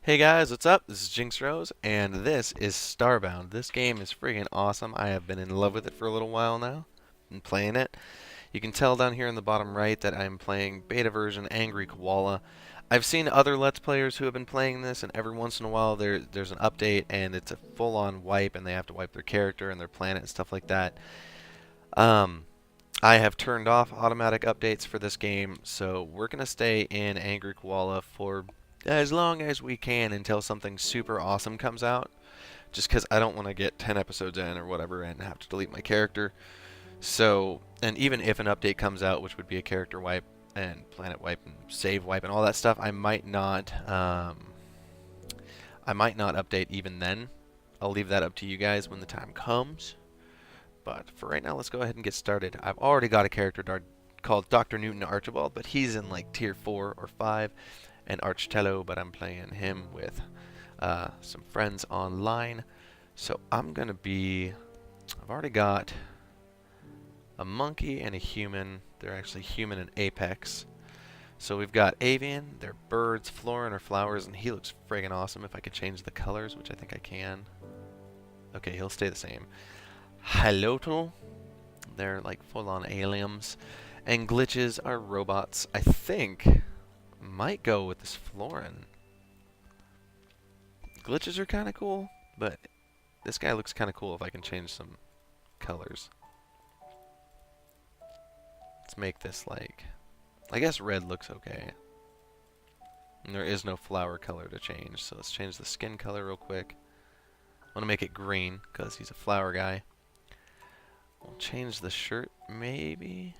Hey guys, what's up? This is Jinx Rose, and this is Starbound. This game is freaking awesome. I have been in love with it for a little while now, and playing it. You can tell down here in the bottom right that I'm playing beta version Angry Koala. I've seen other Let's Players who have been playing this, and every once in a while there's an update, and it's a full-on wipe, and they have to wipe their character and their planet and stuff like that. Um, I have turned off automatic updates for this game, so we're going to stay in Angry Koala for as long as we can until something super awesome comes out. Just because I don't want to get 10 episodes in or whatever and have to delete my character. So, and even if an update comes out, which would be a character wipe and planet wipe and save wipe and all that stuff, I might not update even then. I'll leave that up to you guys when the time comes. But for right now, let's go ahead and get started. I've already got a character called Dr. Newton Archibald, but he's in like tier 4 or 5, and Archtello, but I'm playing him with some friends online. So I've already got a monkey and a human. They're actually human and apex. So we've got avian, they're birds, florin or flowers, and he looks friggin' awesome. If I could change the colors, which I think I can. Okay, he'll stay the same. Halotl, they're like full-on aliens, and glitches are robots. I think might go with this florin. Glitches are kind of cool, but this guy looks kind of cool if I can change some colors. Let's make this like, I guess red looks okay. And there is no flower color to change, so let's change the skin color real quick. I want to make it green because he's a flower guy. We'll change the shirt, maybe?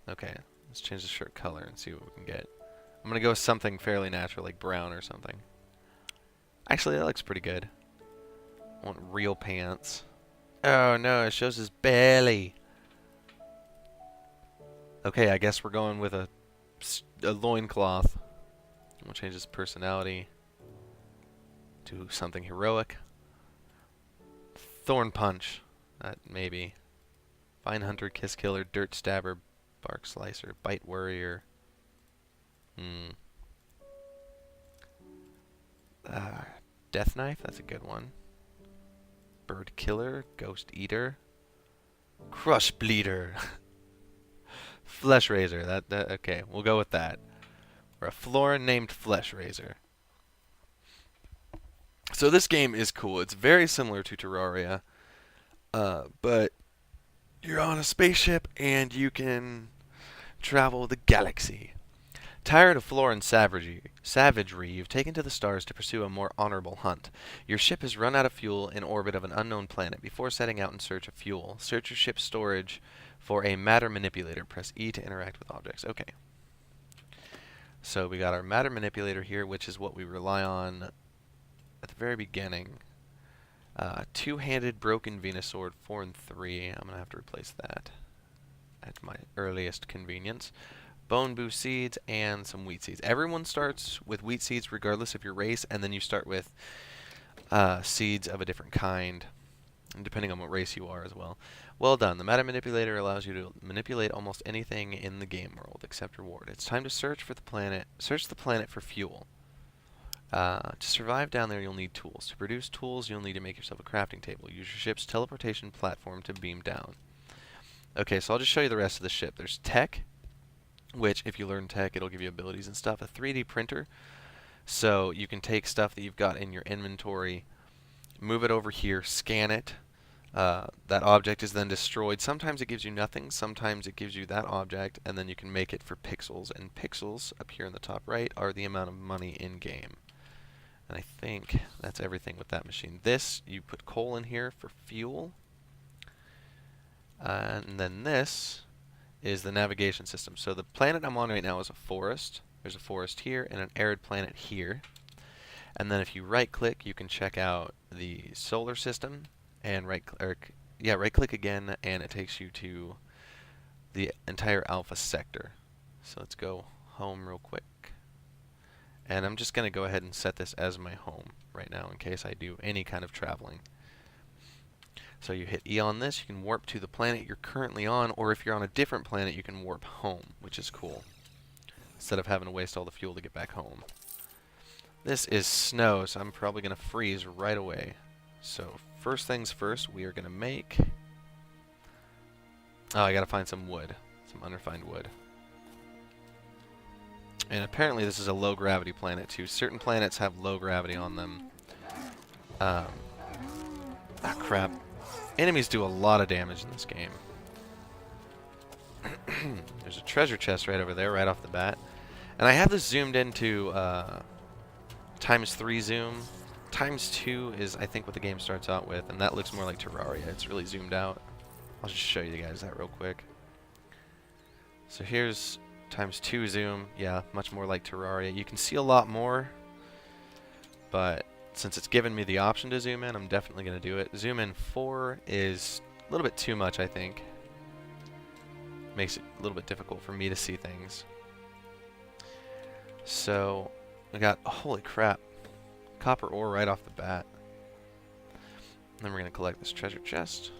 Okay, let's change the shirt color and see what we can get. I'm going to go with something fairly natural, like brown or something. Actually, that looks pretty good. I want real pants. Oh no, it shows his belly. Okay, I guess we're going with a loincloth. We'll change his personality to something heroic. Thorn punch. Maybe. Vine hunter, kiss killer, dirt stabber, bark slicer, bite warrior. Death knife, that's a good one. Bird killer, ghost eater, crush bleeder, flesh raiser. Okay, we'll go with that. Or a florin named flesh raiser. So this game is cool. It's very similar to Terraria, but you're on a spaceship and you can travel the galaxy. Tired of florin savagery, you've taken to the stars to pursue a more honorable hunt. Your ship has run out of fuel in orbit of an unknown planet. Before setting out in search of fuel, search your ship's storage for a matter manipulator. Press E to interact with objects. Okay. So we got our matter manipulator here, which is what we rely on at the very beginning. Two-handed broken Venus sword, 4 and 3. I'm going to have to replace that at my earliest convenience. Bone boo seeds and some wheat seeds. Everyone starts with wheat seeds regardless of your race, and then you start with seeds of a different kind, depending on what race you are as well. Well done. The matter manipulator allows you to manipulate almost anything in the game world except reward. It's time to search the planet for fuel. To survive down there, you'll need tools. To produce tools, you'll need to make yourself a crafting table. Use your ship's teleportation platform to beam down. Okay, so I'll just show you the rest of the ship. There's tech, which if you learn tech, it'll give you abilities and stuff. A 3D printer, so you can take stuff that you've got in your inventory, move it over here, scan it. That object is then destroyed. Sometimes it gives you nothing, sometimes it gives you that object, and then you can make it for pixels. And pixels, up here in the top right, are the amount of money in-game. And I think that's everything with that machine. This, you put coal in here for fuel. And then this is the navigation system. So the planet I'm on right now is a forest. There's a forest here and an arid planet here. And then if you right-click, you can check out the solar system, and right-click again, and it takes you to the entire alpha sector. So let's go home real quick. And I'm just going to go ahead and set this as my home right now in case I do any kind of traveling. So you hit E on this, you can warp to the planet you're currently on, or if you're on a different planet, you can warp home, which is cool, instead of having to waste all the fuel to get back home. This is snow, so I'm probably going to freeze right away. So first things first, we are going to make... Oh, I got to find some wood. Some unrefined wood. And apparently this is a low gravity planet too. Certain planets have low gravity on them. Ah, crap. Enemies do a lot of damage in this game. There's a treasure chest right over there, right off the bat. And I have this zoomed into ×3 zoom. ×2 is, I think, what the game starts out with, and that looks more like Terraria. It's really zoomed out. I'll just show you guys that real quick. So here's ×2 zoom. Yeah, much more like Terraria. You can see a lot more, but since it's given me the option to zoom in, I'm definitely going to do it. Zoom in 4 is a little bit too much, I think. Makes it a little bit difficult for me to see things. So we got, holy crap, copper ore right off the bat. And then we're going to collect this treasure chest.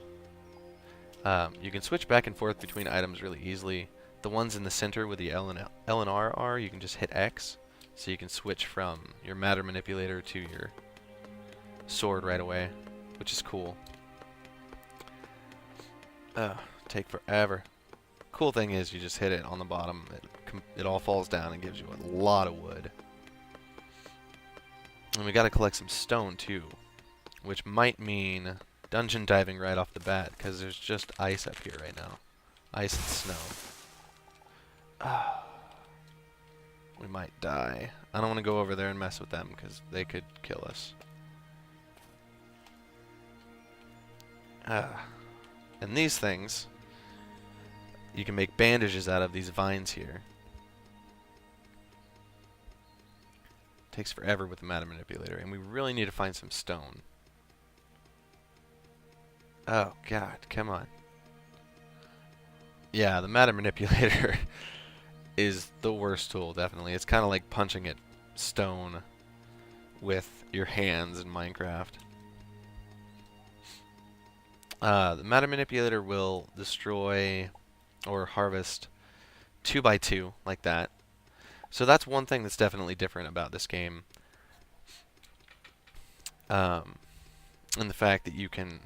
You can switch back and forth between items really easily. The ones in the center with the L and R are, you can just hit X. So you can switch from your matter manipulator to your sword right away, which is cool. Take forever. Cool thing is you just hit it on the bottom. It all falls down and gives you a lot of wood. And we got to collect some stone too, which might mean dungeon diving right off the bat, because there's just ice up here right now. Ice and snow. We might die. I don't want to go over there and mess with them, because they could kill us. And these things, you can make bandages out of these vines here. Takes forever with the matter manipulator, and we really need to find some stone. Oh god, come on. Yeah, the matter manipulator is the worst tool, definitely. It's kind of like punching at stone with your hands in Minecraft. The matter manipulator will destroy or harvest 2 by 2 like that. So that's one thing that's definitely different about this game. And the fact that you can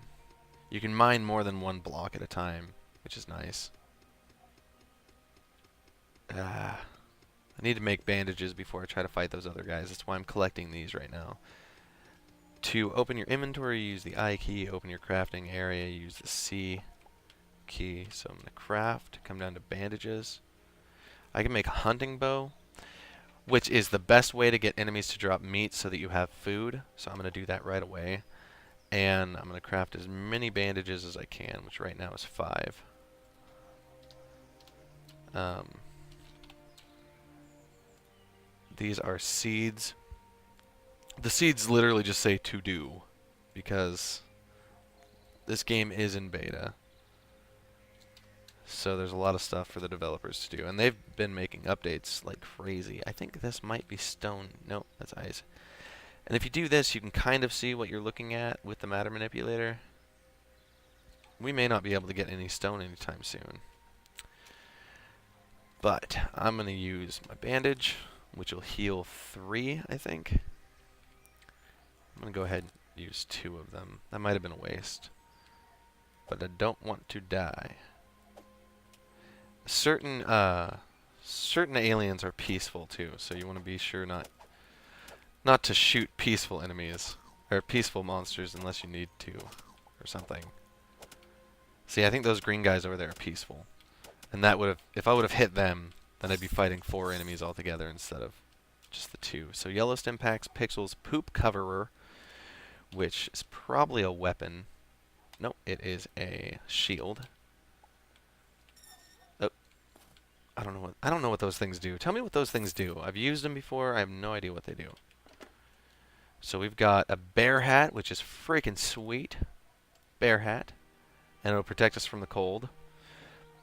mine more than one block at a time, which is nice. I need to make bandages before I try to fight those other guys. That's why I'm collecting these right now. To open your inventory, use the I key. Open your crafting area, use the C key. So I'm going to craft, come down to bandages. I can make a hunting bow, which is the best way to get enemies to drop meat so that you have food. So I'm going to do that right away. And I'm going to craft as many bandages as I can, which right now is 5. These are seeds. The seeds literally just say to do, because this game is in beta. So there's a lot of stuff for the developers to do. And they've been making updates like crazy. I think this might be stone. Nope, that's ice. And if you do this, you can kind of see what you're looking at with the matter manipulator. We may not be able to get any stone anytime soon. But I'm going to use my bandage, which will heal 3, I think. I'm going to go ahead and use 2 of them. That might have been a waste. But I don't want to die. Certain aliens are peaceful too, so you want to be sure not to shoot peaceful enemies or peaceful monsters unless you need to or something. See, I think those green guys over there are peaceful. And that would have, if I would have hit them, then I'd be fighting 4 enemies altogether instead of just the 2. So yellow stim packs, pixels, poop coverer, which is probably a weapon. Nope, it is a shield. Oh, I don't know what those things do. Tell me what those things do. I've used them before. I have no idea what they do. So we've got a bear hat, which is freaking sweet. Bear hat, and it'll protect us from the cold.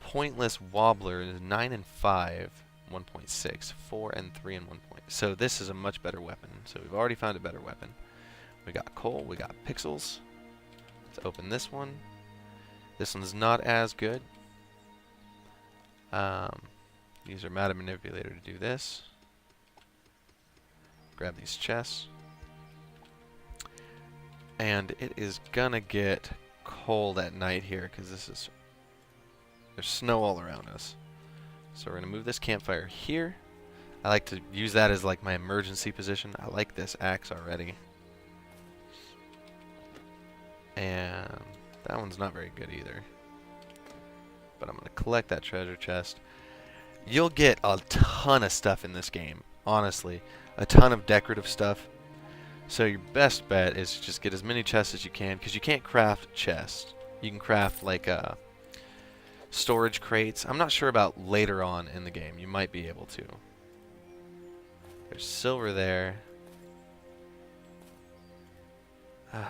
Pointless wobbler is 9 and 5, 1.6, 4 and 3 and 1. So this is a much better weapon. So we've already found a better weapon. We got coal, we got pixels. Let's open this one. This one's not as good. Use our matter manipulator to do this. grab these chests. And it is gonna get cold at night here because there's snow all around us. So we're gonna move this campfire here. I like to use that as like my emergency position. I like this axe already. And that one's not very good either. But I'm gonna collect that treasure chest. You'll get a ton of stuff in this game, honestly. A ton of decorative stuff. So your best bet is to just get as many chests as you can, because you can't craft chests. You can craft like storage crates. I'm not sure about later on in the game. You might be able to. There's silver there. We're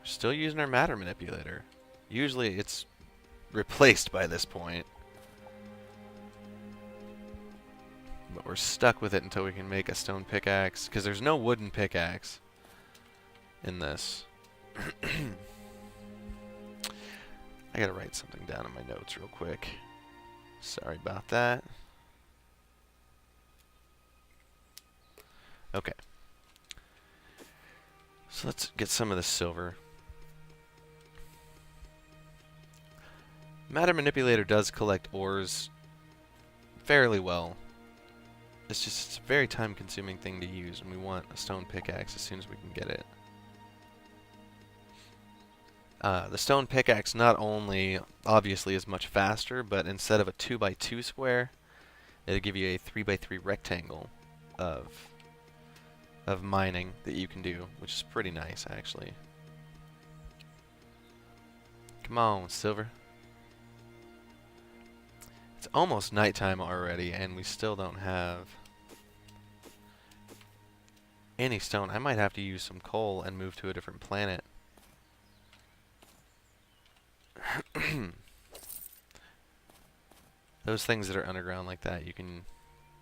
still using our matter manipulator. Usually it's replaced by this point. But we're stuck with it until we can make a stone pickaxe, because there's no wooden pickaxe in this. I gotta write something down in my notes real quick. Sorry about that. Okay. So let's get some of the silver. Matter manipulator does collect ores fairly well. It's a very time-consuming thing to use, and we want a stone pickaxe as soon as we can get it. The stone pickaxe not only obviously is much faster, but instead of a 2x2 square, it'll give you a 3x3 rectangle of mining that you can do, which is pretty nice actually. Come on, silver. It's almost nighttime already, and we still don't have any stone. I might have to use some coal and move to a different planet. Those things that are underground like that, you can...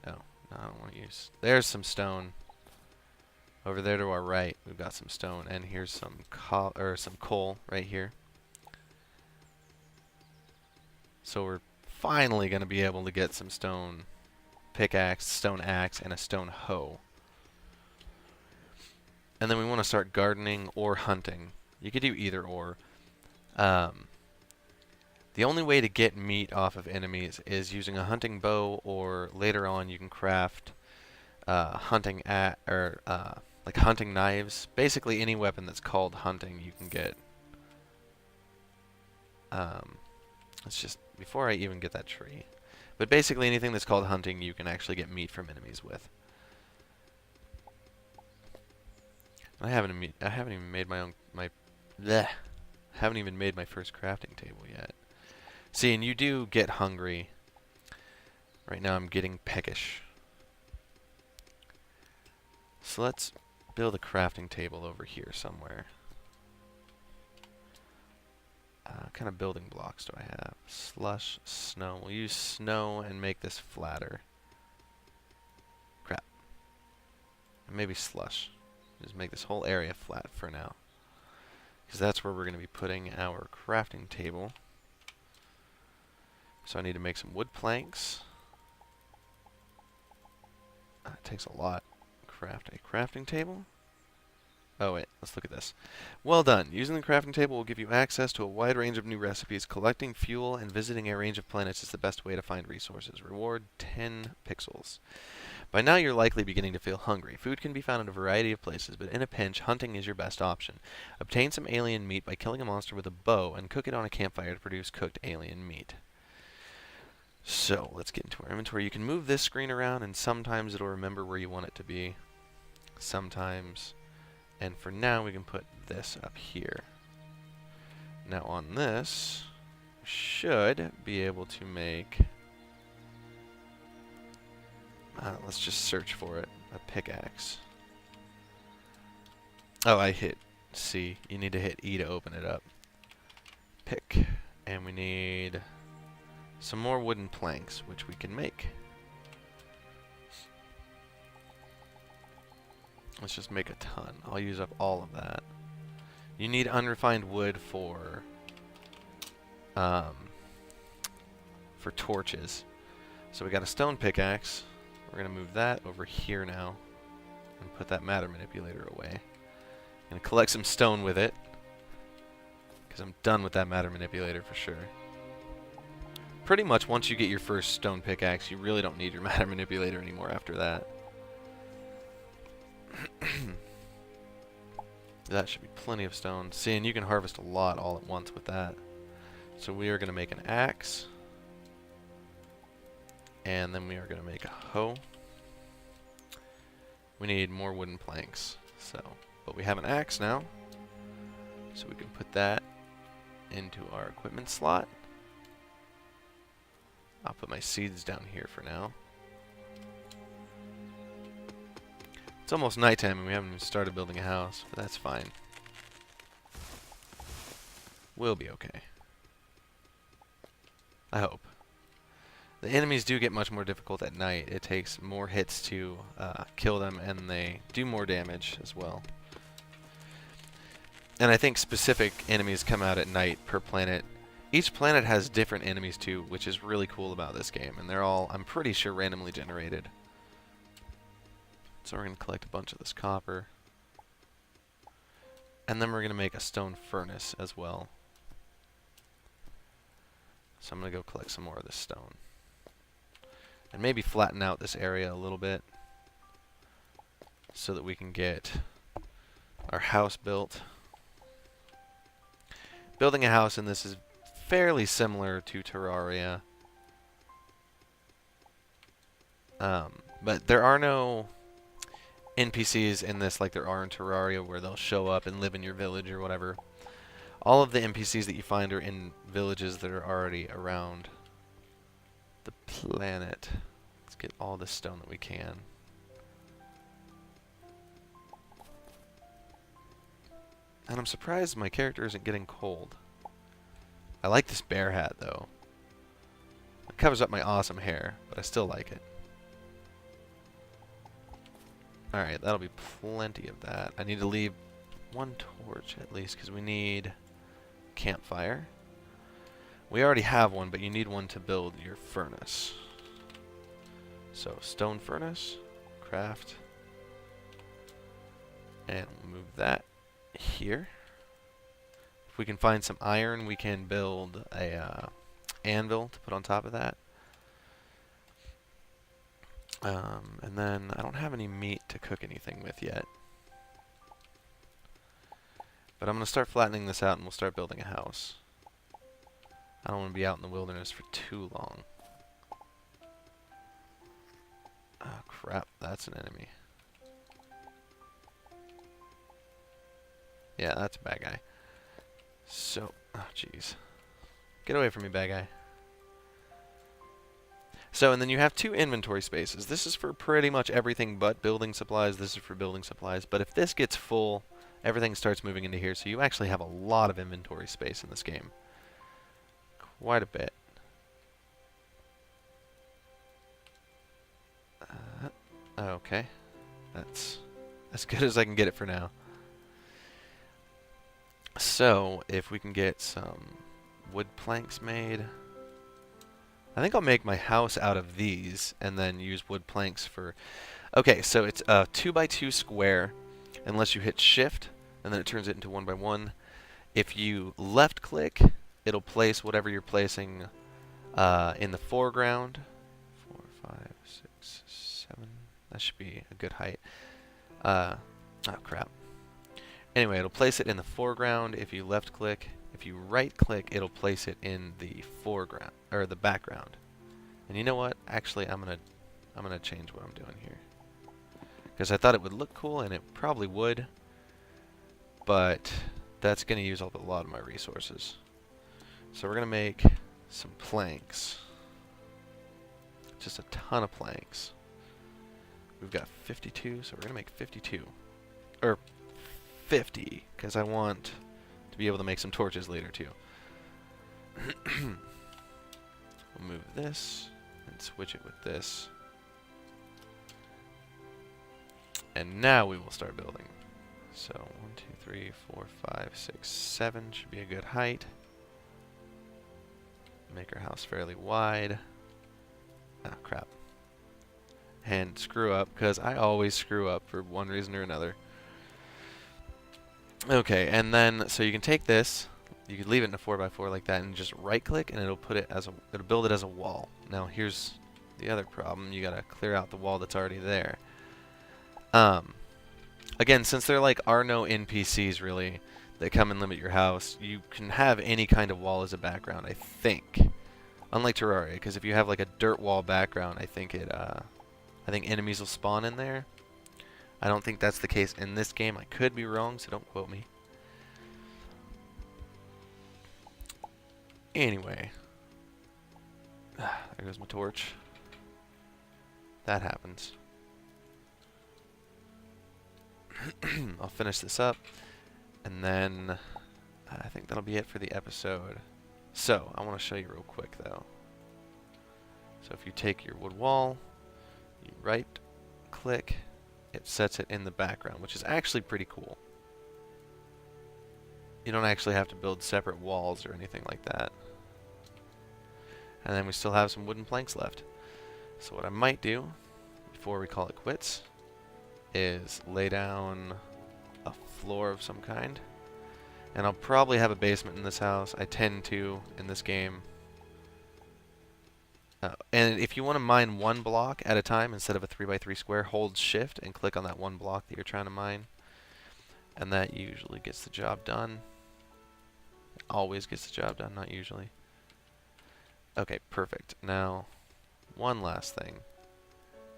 Oh, no, I don't want to use... There's some stone. Over there to our right, we've got some stone, and here's some coal right here. So we're finally going to be able to get some stone pickaxe, stone axe, and a stone hoe. And then we want to start gardening or hunting. You could do either or. The only way to get meat off of enemies is using a hunting bow, or later on you can craft hunting knives. Basically any weapon that's called hunting you can get. Let's just, before I even get that tree. But basically anything that's called hunting you can actually get meat from enemies with. I haven't even made haven't even made my first crafting table yet. See, and you do get hungry. Right now I'm getting peckish. So let's build a crafting table over here somewhere. What kind of building blocks do I have? Slush, snow. We'll use snow and make this flatter. Crap. And maybe slush. Just make this whole area flat for now. Because that's where we're going to be putting our crafting table. So I need to make some wood planks. It takes a lot. Craft a crafting table. Oh wait, let's look at this. Well done. Using the crafting table will give you access to a wide range of new recipes. Collecting fuel and visiting a range of planets is the best way to find resources. Reward 10 pixels. By now you're likely beginning to feel hungry. Food can be found in a variety of places, but in a pinch, hunting is your best option. Obtain some alien meat by killing a monster with a bow and cook it on a campfire to produce cooked alien meat. So, let's get into our inventory. You can move this screen around, and sometimes it'll remember where you want it to be. Sometimes. And for now, we can put this up here. Now on this, we should be able to make... let's just search for it. A pickaxe. Oh, I hit C. You need to hit E to open it up. Pick. And we need some more wooden planks, which we can make. Let's just make a ton. I'll use up all of that. You need unrefined wood for torches. So we got a stone pickaxe. We're going to move that over here now. and put that matter manipulator away. I'm going to collect some stone with it, because I'm done with that matter manipulator for sure. Pretty much once you get your first stone pickaxe, you really don't need your matter manipulator anymore after that. That should be plenty of stone. See, and you can harvest a lot all at once with that. So we are going to make an axe. And then we are going to make a hoe. We need more wooden planks. But we have an axe now. So we can put that into our equipment slot. I'll put my seeds down here for now. It's almost nighttime and we haven't even started building a house, but that's fine. We'll be okay. I hope. The enemies do get much more difficult at night. It takes more hits to kill them, and they do more damage as well. And I think specific enemies come out at night per planet. Each planet has different enemies too, which is really cool about this game, and they're all, I'm pretty sure, randomly generated. So we're going to collect a bunch of this copper. And then we're going to make a stone furnace as well. So I'm going to go collect some more of this stone. And maybe flatten out this area a little bit so that we can get our house built. Building a house in this is fairly similar to Terraria. But there are no NPCs in this like there are in Terraria where they'll show up and live in your village or whatever. All of the NPCs that you find are in villages that are already around the planet. Let's get all the stone that we can. And I'm surprised my character isn't getting cold. I like this bear hat though. It covers up my awesome hair, but I still like it. Alright, that'll be plenty of that. I need to leave one torch at least, because we need campfire. We already have one, but you need one to build your furnace. So, stone furnace, craft, and we'll move that here. If we can find some iron, we can build a anvil to put on top of that. And then I don't have any meat to cook anything with yet. But I'm going to start flattening this out and we'll start building a house. I don't want to be out in the wilderness for too long. Oh crap, that's an enemy. Yeah, that's a bad guy. So, oh jeez. Get away from me, bad guy. So, and then you have two inventory spaces. This is for pretty much everything but building supplies. This is for building supplies. But if this gets full, everything starts moving into here. So you actually have a lot of inventory space in this game. Quite a bit. Okay. That's as good as I can get it for now. So, if we can get some wood planks made. I think I'll make my house out of these and then use wood planks for... Okay, so it's a 2x2 square unless you hit shift and then it turns it into 1x1. If you left click, it'll place whatever you're placing in the foreground. 4, 5, 6, 7. That should be a good height. Oh crap. Anyway, it'll place it in the foreground if you left click. If you right click, it'll place it in the foreground or the background. And you know what? Actually, I'm gonna change what I'm doing here because I thought it would look cool, and it probably would. But that's gonna use up a lot of my resources. So we're gonna make some planks. Just a ton of planks. We've got 52, so we're gonna make 52 or 50 because I want to be able to make some torches later too. We'll move this and switch it with this. And now we will start building. So 1, 2, 3, 4, 5, 6, 7 should be a good height. Make our house fairly wide. Ah, crap. and screw up, because I always screw up for one reason or another. Okay, and then, so you can take this, you could leave it in a 4x4 like that, and just right-click, and it'll build it as a wall. Now, here's the other problem. You gotta clear out the wall that's already there. Again, since there are no NPCs really that come and limit your house, you can have any kind of wall as a background, I think. Unlike Terraria, because if you have like a dirt wall background, I think enemies will spawn in there. I don't think that's the case in this game. I could be wrong, so don't quote me. Anyway. There goes my torch. That happens. I'll finish this up, and then I think that'll be it for the episode. So, I want to show you real quick, though. So if you take your wood wall, you right-click, it sets it in the background, which is actually pretty cool. You don't actually have to build separate walls or anything like that. And then we still have some wooden planks left. So what I might do, before we call it quits, is lay down a floor of some kind. And I'll probably have a basement in this house. I tend to in this game. And if you want to mine one block at a time instead of a 3x3 square, hold shift and click on that one block that you're trying to mine. And that usually gets the job done. It always gets the job done, not usually. Okay, perfect. Now, one last thing.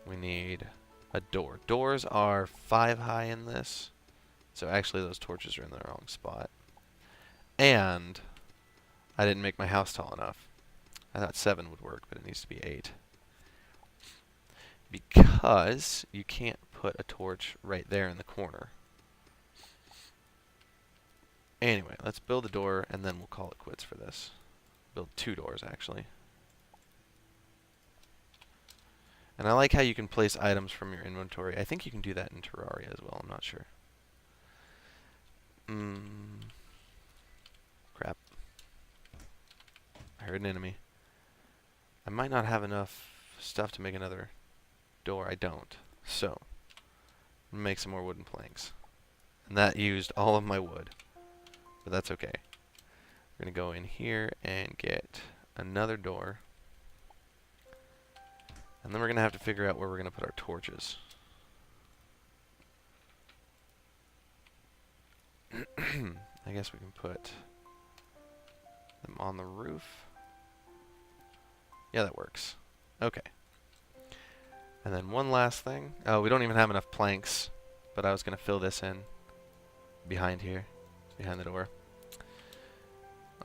We need a door. Doors are 5 high in this. So actually those torches are in the wrong spot. And I didn't make my house tall enough. I thought 7 would work, but it needs to be 8. Because you can't put a torch right there in the corner. Anyway, let's build a door and then we'll call it quits for this. Build 2 doors actually. And I like how you can place items from your inventory. I think you can do that in Terraria as well, I'm not sure. Crap. I heard an enemy. I might not have enough stuff to make another door. I don't. So, I'm gonna make some more wooden planks. And that used all of my wood. But that's okay. We're gonna go in here and get another door. And then we're gonna have to figure out where we're gonna put our torches. I guess we can put them on the roof. Yeah, that works. Okay. And then one last thing. Oh, we don't even have enough planks, but I was going to fill this in behind here, behind the door.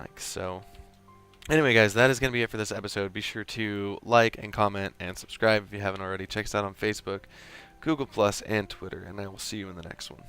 Like so. Anyway, guys, that is going to be it for this episode. Be sure to like and comment and subscribe if you haven't already. Check us out on Facebook, Google+, and Twitter, and I will see you in the next one.